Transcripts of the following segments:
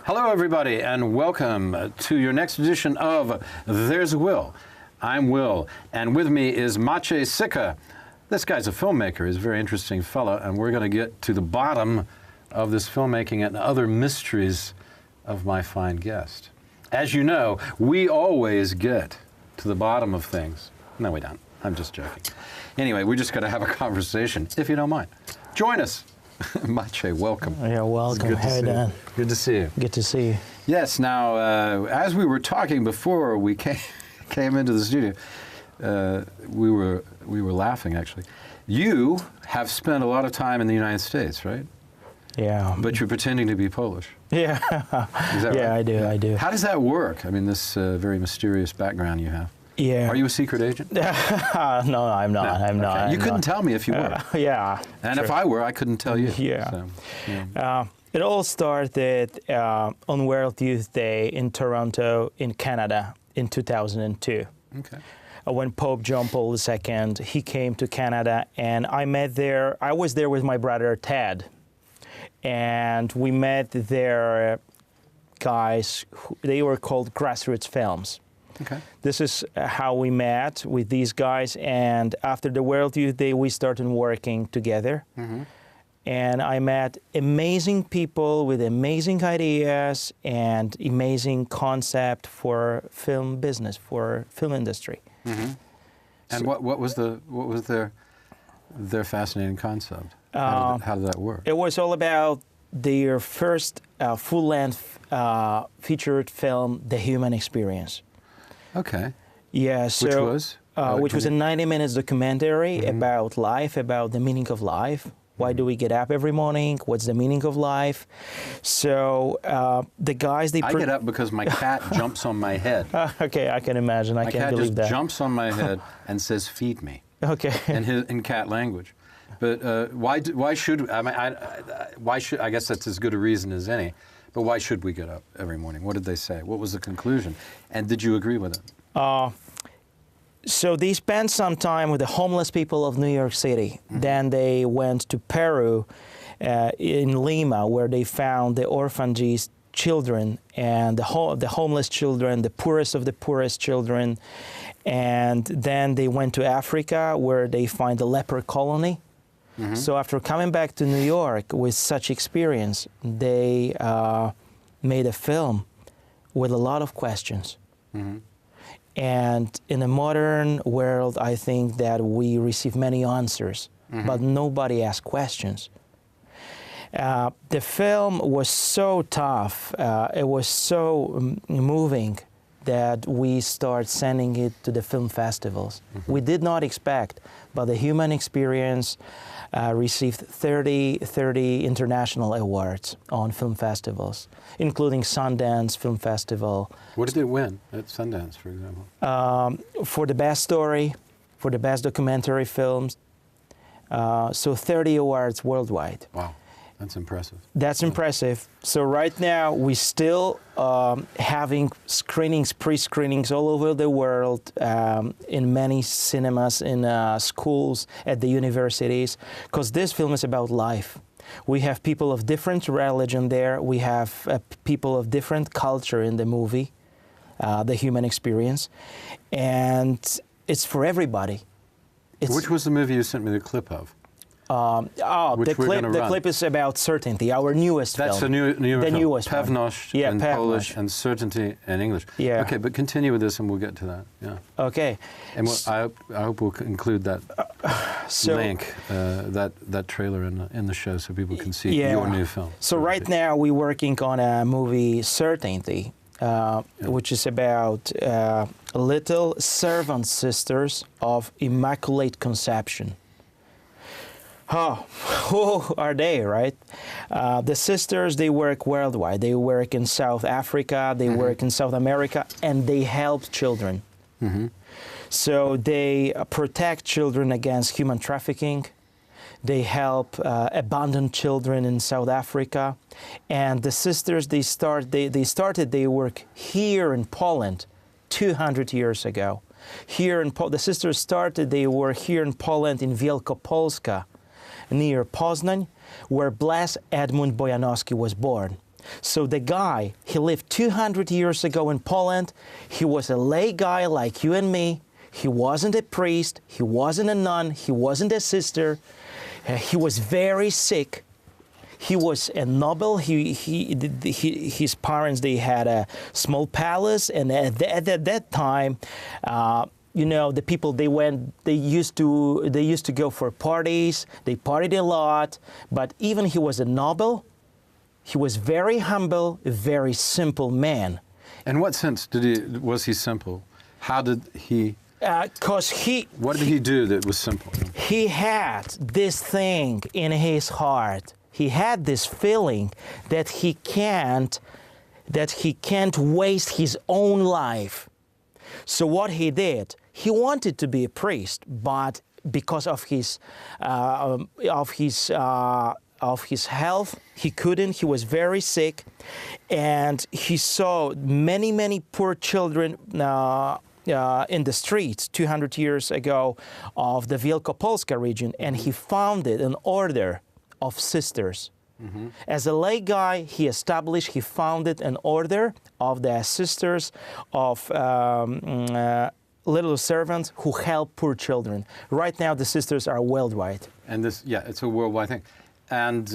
Hello, everybody, and welcome to your next edition of There's a Will. I'm Will, and with me is Maciej Syka. This guy's a filmmaker. He's a very interesting fellow, and we're going to get to the bottom of this filmmaking and other mysteries of my fine guest. As you know, we always get to the bottom of things. No, we don't. I'm just joking. Anyway, we're just going to have a conversation, if you don't mind. Join us. Maciej, welcome. You're welcome. How you doing? Good to see you. Good to see you. Yes. Now, as we were talking before we came into the studio, we were laughing actually. You have spent a lot of time in the United States, right? Yeah. But you're pretending to be Polish. Yeah. Is that yeah, right? I do. How does that work? I mean, this very mysterious background you have. Yeah. Are you a secret agent? No, I'm not. No. I'm not. You couldn't tell me if you were. Yeah. And true. if I were, I couldn't tell you. Yeah. So, yeah. It all started on World Youth Day in Toronto, in Canada, in 2002. Okay. When Pope John Paul II, he came to Canada, and I was there with my brother Ted, and we met there guys, they were called Grassroots Films. Okay. This is how we met with these guys, and after the World Youth Day, we started working together. Mm-hmm. And I met amazing people with amazing ideas and amazing concept for film business, for film industry. Mm-hmm. And what was their fascinating concept? How did that work? It was all about their first full-length featured film, The Human Experience. Okay. Yeah. So, which was a 90 minutes documentary mm-hmm. about life, about the meaning of life. Why do we get up every morning? What's the meaning of life? So the guys, I get up because my cat jumps on my head. Okay, I can imagine. I can't believe that. My cat just jumps on my head and says, "Feed me." Okay. In cat language. But why should I guess that's as good a reason as any. But why should we get up every morning? What did they say? What was the conclusion? And did you agree with it? So they spent some time with the homeless people of New York City. Mm-hmm. Then they went to Peru, in Lima, where they found the orphanages children and the homeless children, the poorest of the poorest children. And then they went to Africa, where they find the leper colony. Mm-hmm. So after coming back to New York with such experience, they made a film with a lot of questions. Mm-hmm. And in the modern world, I think that we receive many answers, mm-hmm. but nobody asks questions. The film was so tough, it was so moving that we start sending it to the film festivals. Mm-hmm. We did not expect, but The Human Experience received 30 international awards on film festivals, including Sundance Film Festival. What did it win at Sundance, for example? For the best story, for the best documentary films, so 30 awards worldwide. Wow. That's impressive. That's impressive. So right now, we're still having screenings, pre-screenings all over the world, in many cinemas, in schools, at the universities, because this film is about life. We have people of different religion there. We have people of different culture in the movie, The Human Experience, and it's for everybody. Which was the movie you sent me the clip of? The clip is about Certainty, our newest film. That's the newest film. Pewność in Polish and Certainty in English. Yeah. Okay, but continue with this and we'll get to that. Yeah. Okay. And I hope we'll include that link, that trailer in the show so people can see your new film. So right now we're working on a movie, Certainty, which is about little servant sisters of Immaculate Conception. Who are they, right? The sisters, they work worldwide. They work in South Africa, they mm-hmm. work in South America, and they help children. Mm-hmm. So they protect children against human trafficking. They help abandoned children in South Africa. And the sisters, they started their work here in Poland 200 years ago. The sisters started their work here in Poland in Wielkopolska, near Poznań, where Blessed Edmund Bojanowski was born. So the guy, he lived 200 years ago in Poland. He was a lay guy like you and me. He wasn't a priest. He wasn't a nun. He wasn't a sister. He was very sick. He was a noble. His parents, they had a small palace, and at that time, the people they used to go for parties. They partied a lot. But even he was a noble, he was very humble, a very simple man. In what sense was he simple? How did he? What did he do that was simple? He had this thing in his heart. He had this feeling that he can't waste his own life. So what he did, he wanted to be a priest, but because of his health, he couldn't. He was very sick, and he saw many poor children in the streets 200 years ago of the Wielkopolska region, and he founded an order of sisters. Mm-hmm. As a lay guy, he founded an order of the sisters of little servants who help poor children. Right now, the sisters are worldwide. And it's a worldwide thing. And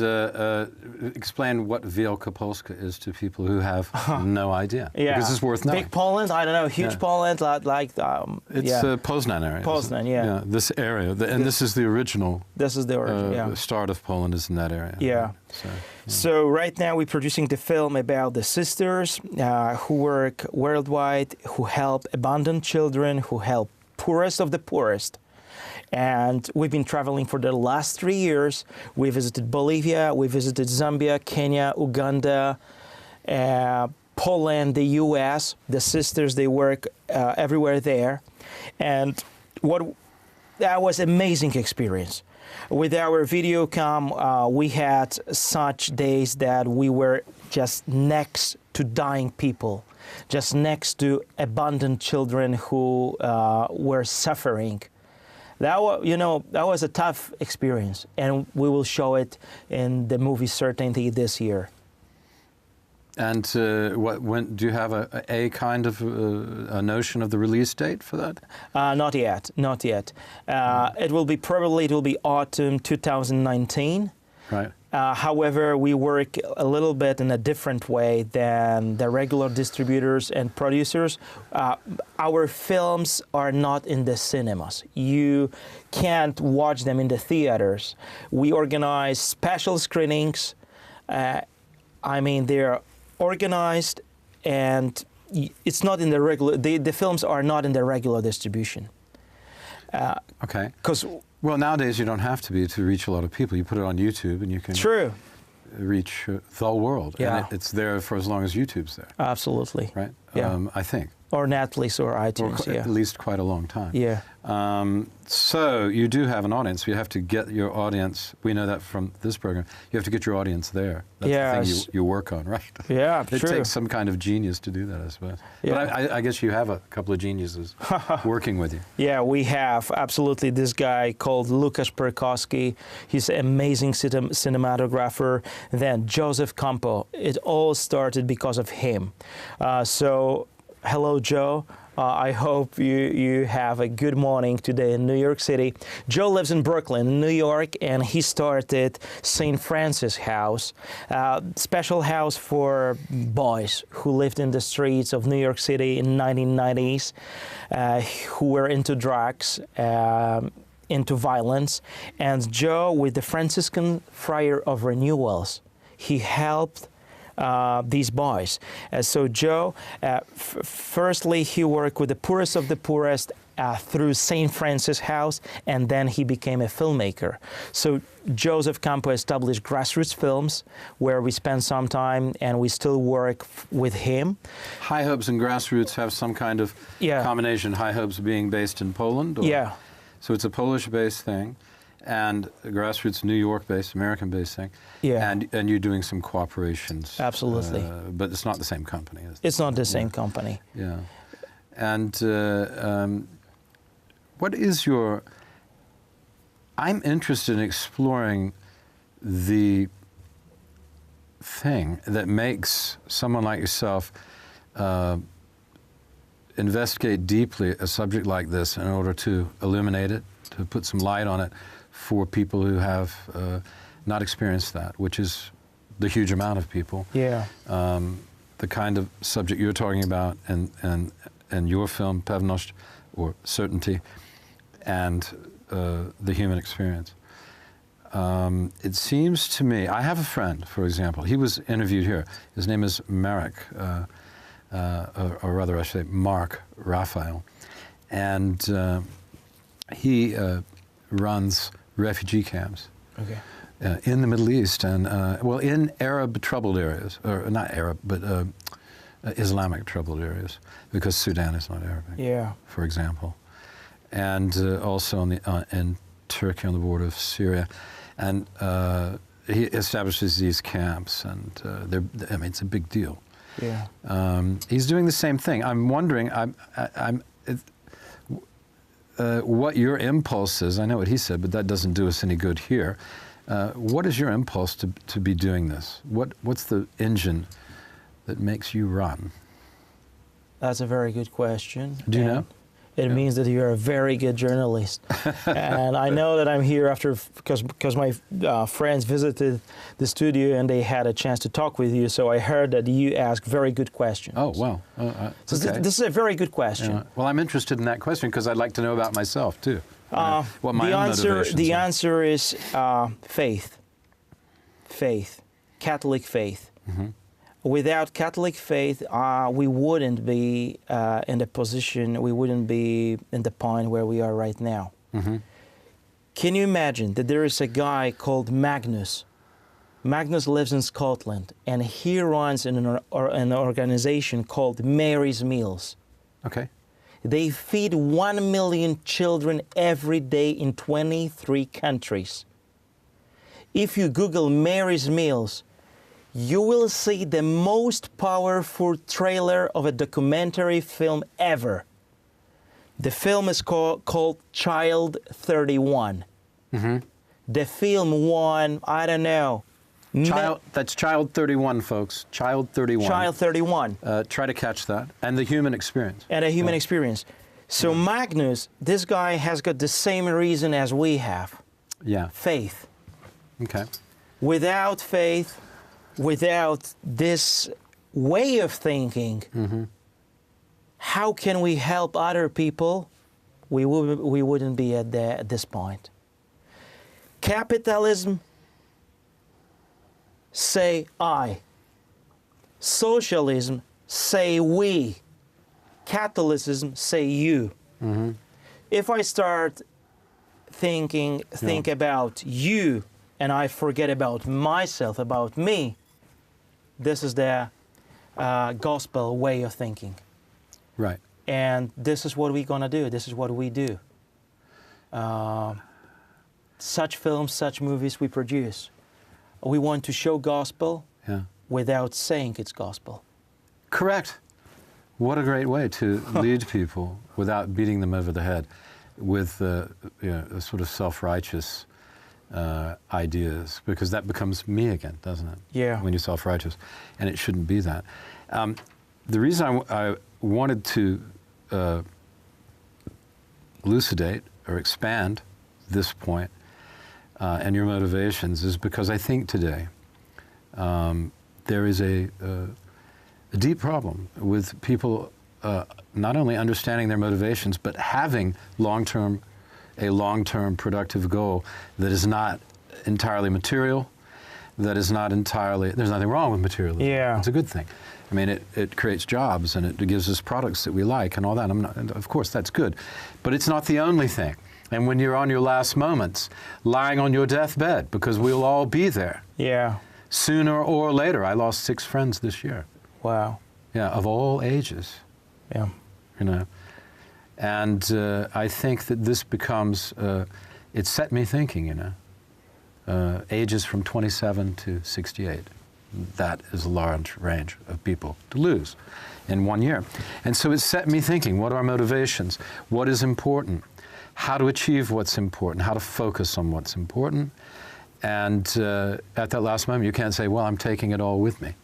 explain what Wielkopolska is to people who have no idea. Yeah. Because it's worth knowing. Big Poland, I don't know, huge Poland, like it's Poznan area. Poznan, yeah. This area, this is the original. This is the origin, The start of Poland is in that area. Yeah. So right now we're producing the film about the sisters who work worldwide, who help abandoned children, who help poorest of the poorest. And we've been traveling for the last 3 years. We visited Bolivia, we visited Zambia, Kenya, Uganda, Poland, the US. The sisters, they work everywhere there. And that was an amazing experience. With our Videocam, we had such days that we were just next to dying people, just next to abandoned children who were suffering. That was a tough experience, and we will show it in the movie Certainty this year. And when do you have a kind of a notion of the release date for that? Not yet. It will be autumn 2019. Right. However, we work a little bit in a different way than the regular distributors and producers. Our films are not in the cinemas. You can't watch them in the theaters. We organize special screenings. They're organized, and it's not in the regular. The films are not in the regular distribution. Okay. Because nowadays you don't have to reach a lot of people. You put it on YouTube, and you can reach the world. Yeah. And it's there for as long as YouTube's there. Absolutely. Right. Yeah. I think. Or Netflix or iTunes. Or at least quite a long time. Yeah. So you do have an audience. You have to get your audience. We know that from this program. You have to get your audience there. That's the thing you work on, right? Yeah, It takes some kind of genius to do that, I suppose. Yeah. But I guess you have a couple of geniuses working with you. Yeah, we have. Absolutely. This guy called Łukasz Perkowski. He's an amazing cinematographer. Then Joseph Campo. It all started because of him. Hello, Joe. I hope you have a good morning today in New York City. Joe lives in Brooklyn, New York, and he started St. Francis House, special house for boys who lived in the streets of New York City in 1990s, who were into drugs, into violence. And Joe, with the Franciscan Friar of Renewals, he helped these boys. So Joe, firstly, he worked with the poorest of the poorest through St. Francis House, and then he became a filmmaker. So Joseph Campo established Grassroots Films, where we spend some time, and we still work with him. High Hopes and Grassroots have some kind of combination, High Hopes being based in Poland? Yeah. So it's a Polish-based thing, and Grassroots New York-based, American-based thing. Yeah. And you're doing some cooperations. Absolutely. But it's not the same company. It's not the same company. Yeah. And what is your... I'm interested in exploring the thing that makes someone like yourself investigate deeply a subject like this in order to illuminate it, to put some light on it for people who have not experienced that, which is the huge amount of people. Yeah. The kind of subject you're talking about and your film, Pewność, or Certainty, and the human experience. It seems to me, I have a friend, for example, he was interviewed here. His name is Marek, or rather I should say Mark Raphael. And he runs refugee camps. Okay. In the Middle East and, well, in Arab troubled areas, or not Arab, but Islamic troubled areas, because Sudan is not Arabic, Yeah. for example. And also in Turkey on the border of Syria. And he establishes these camps, and I mean, it's a big deal. Yeah. He's doing the same thing. I'm wondering, what your impulse is. I know what he said, but that doesn't do us any good here. What is your impulse to be doing this? What's the engine that makes you run? That's a very good question. Do you know? It means that you're a very good journalist. And I know that I'm here because my friends visited the studio and they had a chance to talk with you, so I heard that you ask very good questions. Oh, wow. So Okay. this is a very good question. Yeah. Well, I'm interested in that question because I'd like to know about myself, too. What my own motivations The are. answer is faith. Faith. Catholic faith. Mm-hmm. Without Catholic faith, we wouldn't be in the position, we wouldn't be in the point where we are right now. Mm-hmm. Can you imagine that there is a guy called Magnus? Magnus lives in Scotland, and he runs an organization called Mary's Meals. Okay. They feed 1 million children every day in 23 countries. If you Google Mary's Meals, you will see the most powerful trailer of a documentary film ever. The film is called Child 31. Mm-hmm. The film won, I don't know. That's Child 31, folks. Child 31. Child 31. Try to catch that. And the human experience. And a human experience. So Magnus, this guy has got the same reason as we have. Yeah. Faith. Okay. Without faith, without this way of thinking, how can we help other people? We wouldn't be at this point. Capitalism, say I. Socialism, say we. Catholicism, say you. Mm-hmm. If I start think about you, and I forget about myself, about me, this is the gospel way of thinking. Right. And this is what we're going to do. This is what we do. Such films, such movies we produce. We want to show gospel without saying it's gospel. Correct. What a great way to lead people without beating them over the head with a sort of self-righteous ideas, because that becomes me again, doesn't it? Yeah. When you're self-righteous, and it shouldn't be that. The reason I wanted to elucidate or expand this point and your motivations is because I think today there is a deep problem with people not only understanding their motivations, but having a long-term productive goal that is not entirely material, that is not entirely, there's nothing wrong with materialism. Yeah. It's a good thing. I mean, it creates jobs and it gives us products that we like and all that. And of course, that's good. But it's not the only thing. And when you're on your last moments, lying on your deathbed, because we'll all be there. Yeah. Sooner or later. I lost 6 friends this year. Wow. Yeah, of all ages. Yeah. You know. And I think that this becomes, it set me thinking, you know. Ages from 27 to 68. That is a large range of people to lose in 1 year. And so it set me thinking, what are our motivations? What is important? How to achieve what's important? How to focus on what's important? And at that last moment, you can't say, well, I'm taking it all with me.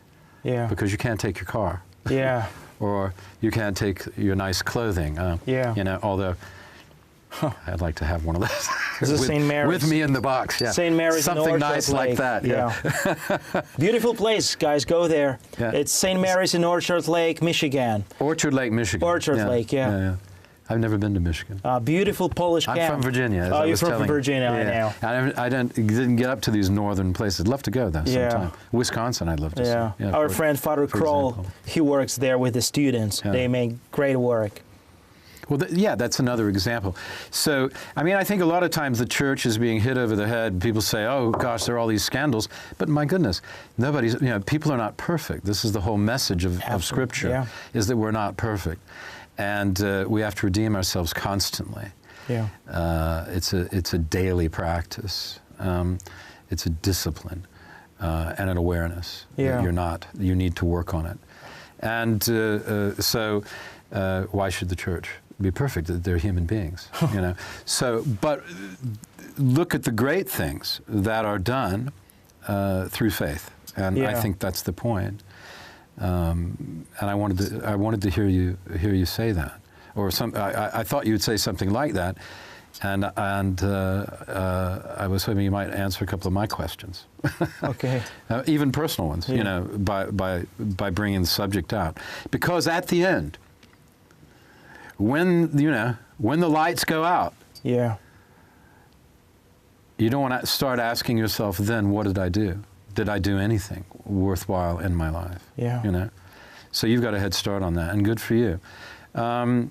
Yeah. Because you can't take your car. Yeah. Or you can't take your nice clothing. Yeah. You know, although I'd like to have one of those. This is St. Mary's. With me in the box, yeah. St. Mary's Something in nice Orchard like Lake. that, yeah. Beautiful place, guys. Go there. Yeah. It's St. Mary's in Orchard Lake, Michigan. Orchard Lake, Michigan. Orchard Lake, yeah. I've never been to Michigan. Beautiful Polish camp. I'm from Virginia. As Oh, I you're was from telling Virginia, yeah. I know. I didn't get up to these northern places. Love to go though sometime. Wisconsin, I'd love to see. Yeah. Our friend Father Kroll, he works there with the students. Yeah. They make great work. Well, yeah, that's another example. So, I mean, I think a lot of times the church is being hit over the head. People say, oh, gosh, there are all these scandals. But my goodness, people are not perfect. This is the whole message of Scripture, is that we're not perfect. And we have to redeem ourselves constantly. Yeah. It's a daily practice. It's a discipline and an awareness that you're not. You need to work on it. And so why should the church be perfect? They're human beings, you know. So, but look at the great things that are done through faith, and I think that's the point. And I wanted to hear you say that, or I thought you'd say something like that, and I was hoping you might answer a couple of my questions. Okay. Even personal ones, you know, by bringing the subject out, because at the end, when the lights go out, you don't want to start asking yourself then, what did I do? Did I do anything worthwhile in my life? Yeah. You know, so you've got a head start on that, and good for you. How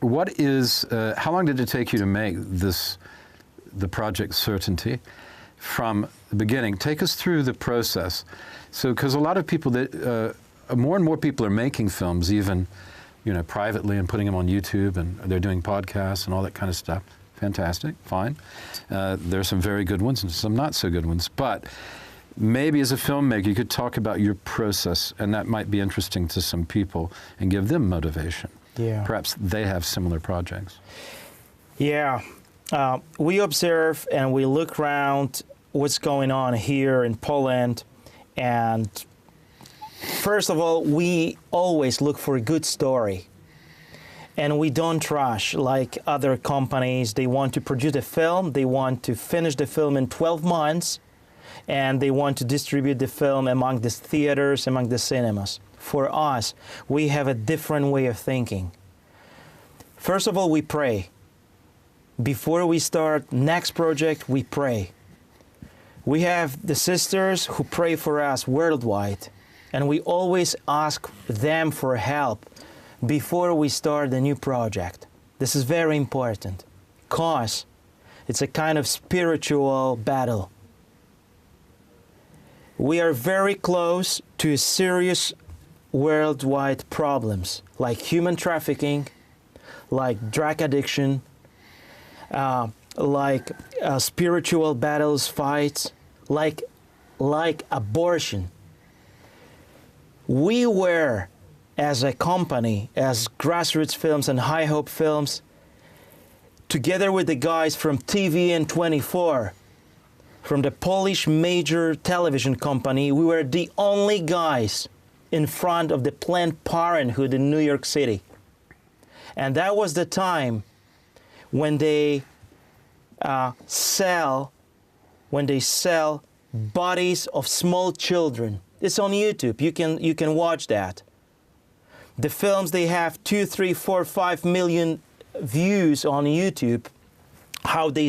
long did it take you to make the project Certainty from the beginning? Take us through the process. So, because a lot of people more and more people are making films, even, you know, privately, and putting them on YouTube, and they're doing podcasts and all that kind of stuff. Fantastic, fine. There's some very good ones and some not so good ones. But maybe as a filmmaker, you could talk about your process, and that might be interesting to some people and give them motivation. Yeah. Perhaps they have similar projects. Yeah. We observe and we look around what's going on here in Poland. And first of all, we always look for a good story. And we don't rush like other companies. They want to produce a film, they want to finish the film in 12 months, and they want to distribute the film among the theaters, among the cinemas. For us, we have a different way of thinking. First of all, we pray. Before we start next project, we pray. We have the sisters who pray for us worldwide, and we always ask them for help before we start the new project. This is very important, because it's a kind of spiritual battle. We are very close to serious worldwide problems, like human trafficking, like drug addiction, like spiritual battles, fights, like abortion. We were, as a company, as Grassroots Films and High Hope Films, together with the guys from TVN24, from the Polish major television company, we were the only guys in front of the Planned Parenthood in New York City. And that was the time when they sell bodies of small children. It's on YouTube. You can watch that. The films, they have 2, 3, 4, 5 million views on YouTube. How they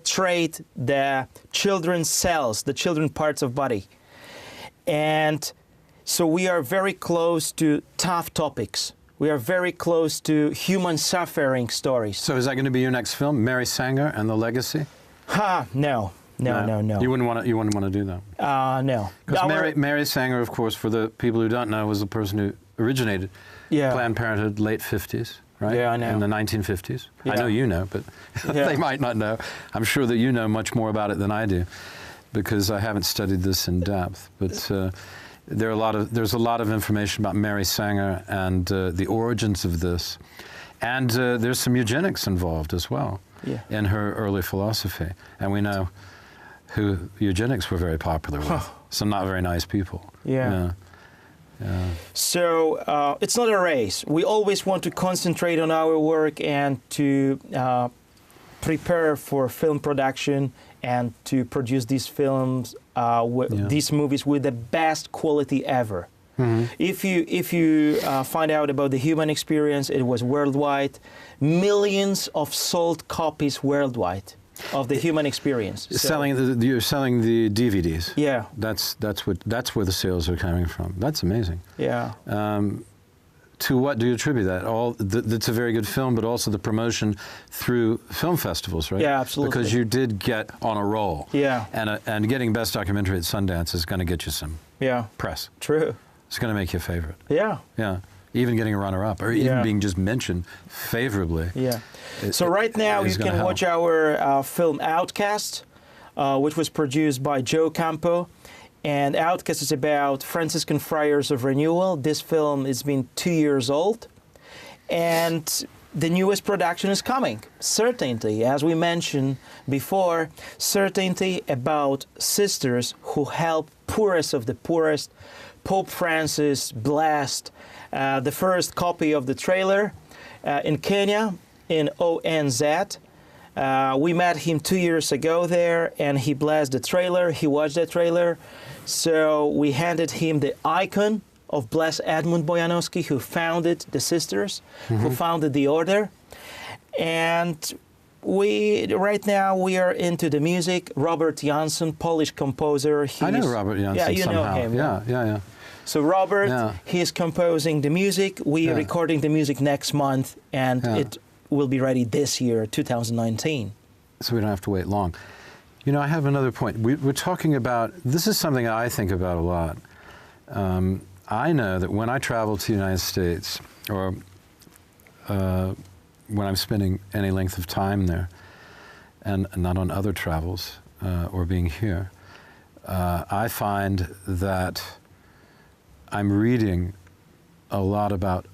trade the children's cells, the children's parts of body. And so we are very close to tough topics. We are very close to human suffering stories. So is that going to be your next film, Mary Sanger and the Legacy? No. You wouldn't want to do that. No. Because Mary Sanger, of course, for the people who don't know, was the person who originated Planned Parenthood, late 50s, right? Yeah, I know. In the 1950s. Yeah. I know you know, but Yeah. they might not know. I'm sure that you know much more about it than I do, because I haven't studied this in depth. But there's a lot of information about Mary Sanger and the origins of this, and there's some eugenics involved as well. in her early philosophy. And we know who eugenics were very popular with. Some not very nice people. Yeah. So it's not a race. We always want to concentrate on our work and to prepare for film production and to produce these films, these movies with the best quality ever. Mm-hmm. If you find out about the human experience, it was worldwide, millions of sold copies worldwide of the human experience. You're selling the DVDs. Yeah, that's where the sales are coming from. That's amazing. Yeah. To what do you attribute that? That's a very good film, but also the promotion through film festivals, right? Yeah, absolutely. Because you did get on a roll. Yeah. And getting Best Documentary at Sundance is going to get you some press. True. It's going to make you a favorite. Yeah. Yeah. Even getting a runner-up, or even being just mentioned favorably. Yeah. So right now you can watch our film Outcast, which was produced by Joe Campo. And Outcast is about Franciscan Friars of Renewal. This film has been 2 years old. And the newest production is coming. Certainty, as we mentioned before, Certainty about sisters who help poorest of the poorest. Pope Francis blessed the first copy of the trailer in Kenya, in ONZ. We met him 2 years ago there, and he blessed the trailer. He watched the trailer. So we handed him the icon of Blessed Edmund Bojanowski, who founded the sisters, who founded the order. And right now we are into the music. Robert Jansson, Polish composer. I know Robert Jansson. Yeah, you somehow. know him. Yeah. So Robert, he's composing the music. We are recording the music next month, and it will be ready this year, 2019. So we don't have to wait long. You know, I have another point. We're talking about, this is something I think about a lot. I know that when I travel to the United States, or when I'm spending any length of time there, and not on other travels, or being here, I find that I'm reading a lot about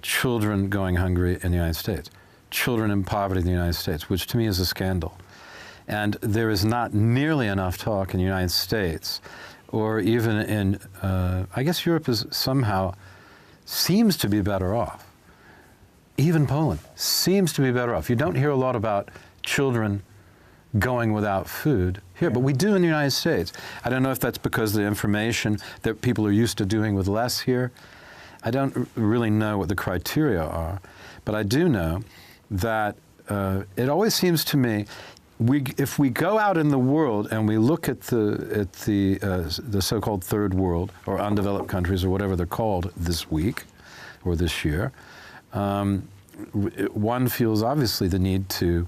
children going hungry in the United States, children in poverty in the United States, which to me is a scandal. And there is not nearly enough talk in the United States, or even in, I guess Europe is somehow, seems to be better off. Even Poland seems to be better off. You don't hear a lot about children going without food here, but we do in the United States. I don't know if that's because of the information that people are used to doing with less here. I don't really know what the criteria are, but I do know that it always seems to me, if we go out in the world and we look at the so-called third world, or undeveloped countries, or whatever they're called this week or this year, one feels obviously the need to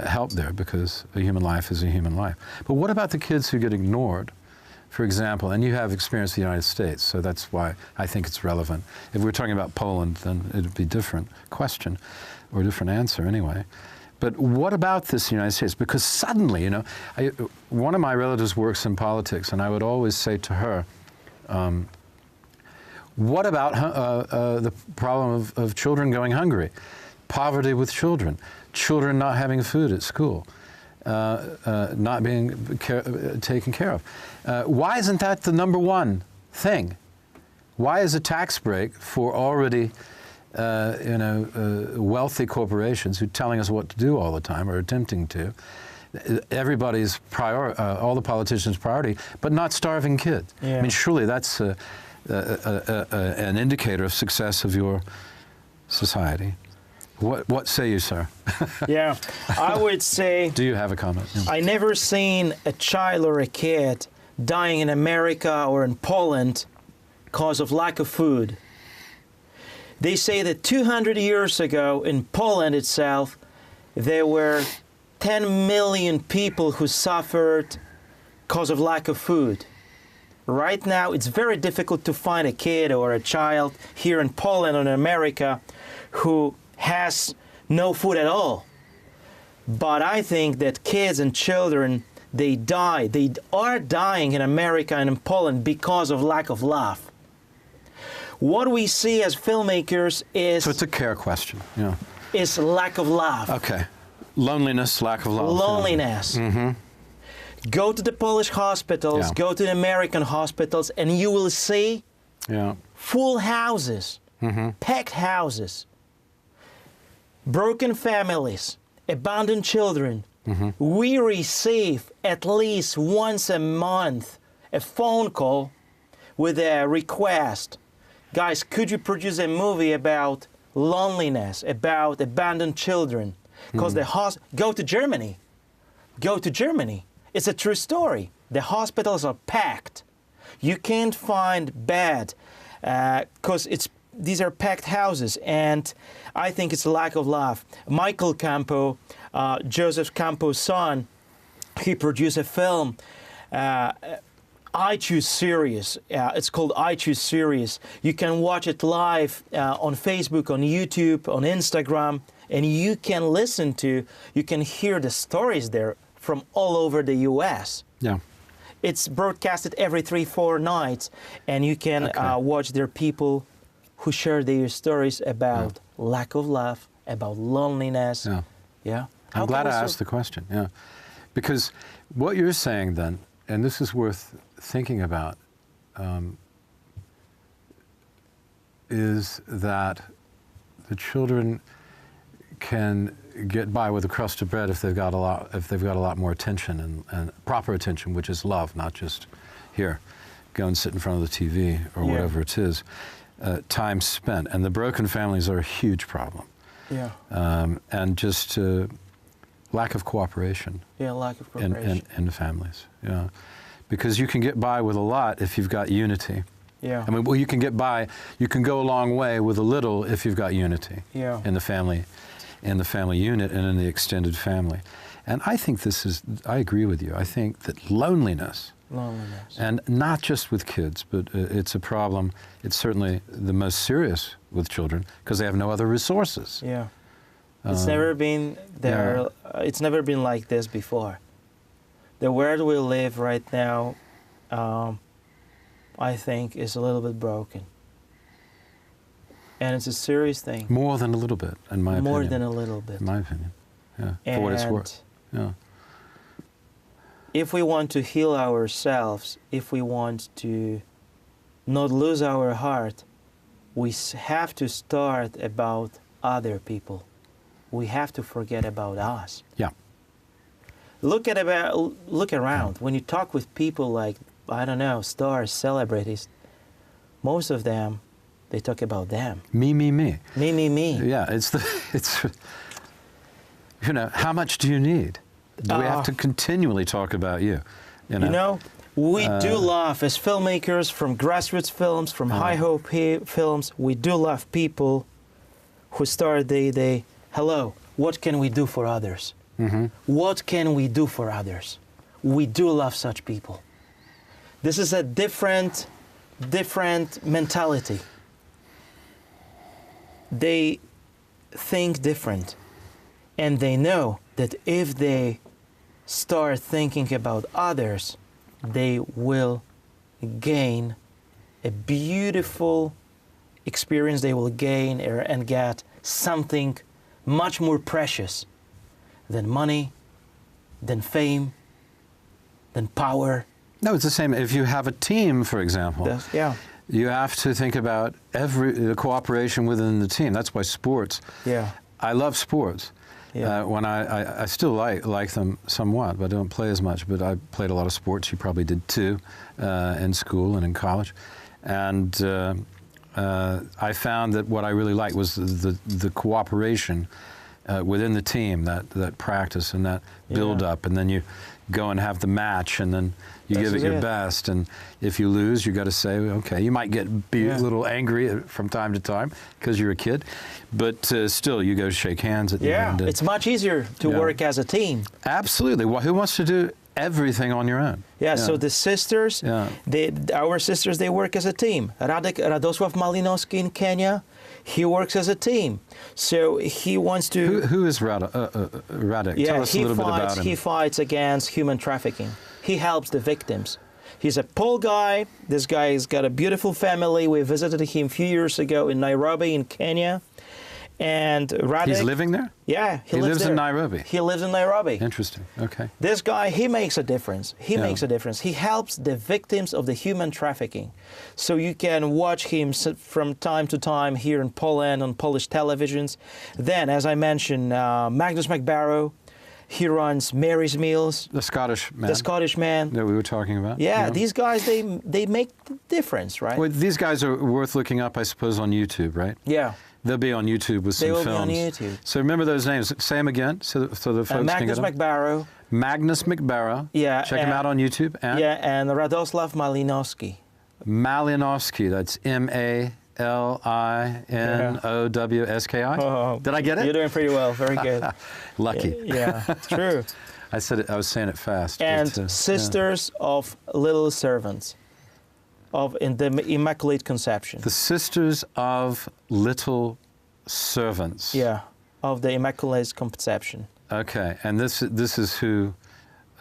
help there, because a human life is a human life. But what about the kids who get ignored, for example? And you have experience in the United States, so that's why I think it's relevant. If we're talking about Poland, then it would be a different question, or a different answer anyway. But what about this United States? Because suddenly, you know, one of my relatives works in politics, and I would always say to her, what about the problem of children going hungry? Poverty with children, children not having food at school, not being taken care of. Why isn't that the number one thing? Why is a tax break for already wealthy corporations who are telling us what to do all the time, or attempting to, everybody's all the politicians' priority, but not starving kids? I mean, surely that's an indicator of success of your society. What say you, sir? Yeah, I would say... Do you have a comment? Yeah. I never seen a child or a kid dying in America or in Poland because of lack of food. They say that 200 years ago in Poland itself, there were 10 million people who suffered because of lack of food. Right now, it's very difficult to find a kid or a child here in Poland or in America who has no food at all. But I think that kids and children, they are dying in America and in Poland because of lack of love. What we see as filmmakers is... So it's a care question, is lack of love. Okay. Loneliness, lack of love. Loneliness. Go to the Polish hospitals, go to the American hospitals, and you will see full houses, packed houses, broken families, abandoned children. We receive at least once a month a phone call with a request. Guys, could you produce a movie about loneliness, about abandoned children? Because go to Germany. Go to Germany. It's a true story. The hospitals are packed. You can't find bed because these are packed houses, and I think it's a lack of love. Michael Campo, Joseph Campo's son, he produced a film, I Choose Series. It's called I Choose Series. You can watch it live on Facebook, on YouTube, on Instagram, and you can you can hear the stories there from all over the U.S. Yeah. It's broadcasted every 3-4 nights, and you can watch their people who share their stories about lack of love, about loneliness. Yeah. I'm glad I asked the question, because what you're saying then, and this is worth thinking about, is that the children can get by with a crust of bread if they've got a lot more attention and proper attention, which is love, not just here, go and sit in front of the TV or whatever it is. Time spent, and the broken families are a huge problem. And just lack of cooperation. Lack of cooperation in the families. Because you can get by with a lot if you've got unity. I mean, well, you can get by. You can go a long way with a little if you've got unity in the family unit and in the extended family. And I think I agree with you. I think that loneliness, and not just with kids, but it's a problem. It's certainly the most serious with children because they have no other resources. It's never been there. It's never been like this before. The world we live right now, I think, is a little bit broken. And it's a serious thing. More than a little bit, in my opinion. More than a little bit. In my opinion, for what it's worth. If we want to heal ourselves, if we want to not lose our heart, we have to start about other people. We have to forget about us. Look around. When you talk with people like, I don't know, stars, celebrities, most of them, they talk about them. Me. Me. Yeah, it's how much do you need? Do we have to continually talk about you? You know, we do love, as filmmakers, from grassroots films, from high hope films, we do love people who start the day, hello, what can we do for others? What can we do for others? We do love such people. This is a different mentality. They think different, and they know that if they start thinking about others, they will gain a beautiful experience. They will gain and get something much more precious than money, than fame, than power. No, it's the same. If you have a team, for example, you have to think about the cooperation within the team. That's why sports. I love sports. When I still like them somewhat, but I don't play as much. But I played a lot of sports. You probably did too, in school and in college. And I found that what I really liked was the cooperation within the team, that practice and that build up, and then you go and have the match, and then you give it your best. And if you lose, you got to say, okay, you might be a little angry from time to time because you're a kid, but still, you go shake hands at the end. It's much easier to work as a team. Absolutely. Well, who wants to do everything on your own? So the sisters, our sisters, they work as a team. Radosław Malinowski in Kenya, he works as a team. So he wants to... Who is Radek? Tell us a little bit about him. He fights against human trafficking. He helps the victims. He's a Pole guy. This guy has got a beautiful family. We visited him a few years ago in Nairobi in Kenya. And Radek, He's living there? Yeah, He lives there. in Nairobi. He lives in Nairobi. Interesting. Okay. This guy, he makes a difference. He Yeah. makes a difference. He helps the victims of the human trafficking. So you can watch him from time to time here in Poland on Polish televisions. Then, as I mentioned, Magnus McBarrow, he runs Mary's Meals, The Scottish man. the Scottish man. that we were talking about. Yeah, these guys, they make the difference, right? Well, these guys are worth looking up, I suppose, on YouTube, right? Yeah. They'll be on YouTube with some They will films. be on YouTube. So remember those names. Say them again so the folks can Magnus get them. McBarrow. Magnus McBarrow. Yeah, Check him out on YouTube. And Yeah, and Radoslav Malinowski. Malinowski. That's Malinowski. Oh, Did I get it? You're doing pretty well. Very good. Lucky. Yeah, true. I said it, I was saying it fast. And but, Sisters of Little Servants in the Immaculate Conception. The Sisters of Little Servants. Yeah, of the Immaculate Conception. Okay, and this is who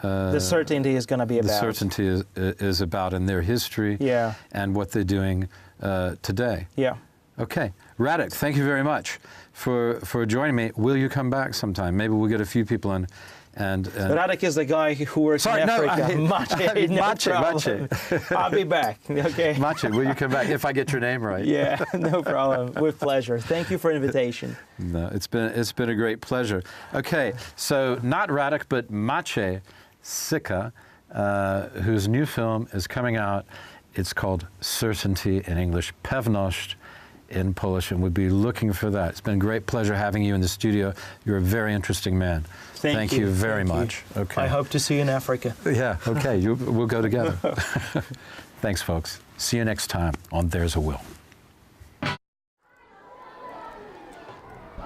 The certainty is going to be the about. certainty is about in their history. Yeah. And what they're doing today. Yeah. Okay, Radek, thank you very much for joining me. Will you come back sometime? Maybe we'll get a few people in. And Radek is the guy who works in Africa. Maciej, no problem. I'll be back. Okay. Maciej, will you come back if I get your name right? Yeah, no problem. With pleasure. Thank you for the invitation. No, it's been a great pleasure. Okay, so not Radek, but Maciej Syka, whose new film is coming out. It's called Certainty in English, Pewność in Polish, and we'll be looking for that. It's been a great pleasure having you in the studio. You're a very interesting man. Thank you very much. Okay. I hope to see you in Africa. Yeah, okay, we'll go together. Thanks, folks. See you next time on There's a Will.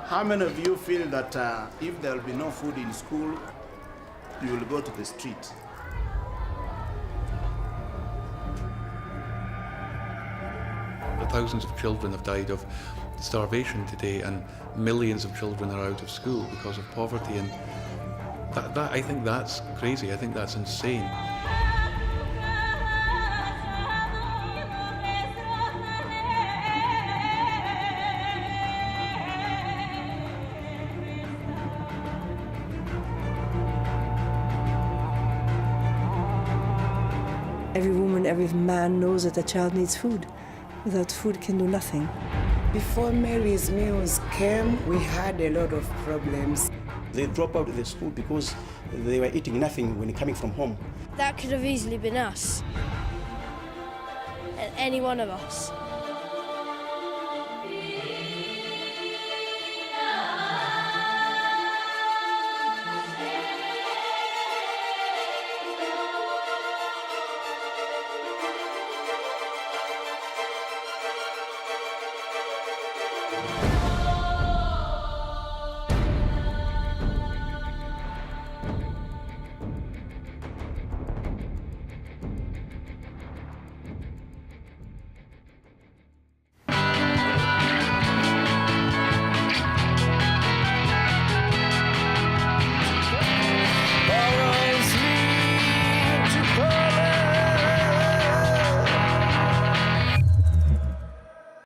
How many of you feel that if there will be no food in school, you will go to the street? Thousands of children have died of starvation today, and millions of children are out of school because of poverty, and I think that's crazy. I think that's insane. Every woman, every man knows that a child needs food. Without food, can do nothing. Before Mary's Meals came, we had a lot of problems. They drop out of the school because they were eating nothing when coming from home. That could have easily been us. Any one of us.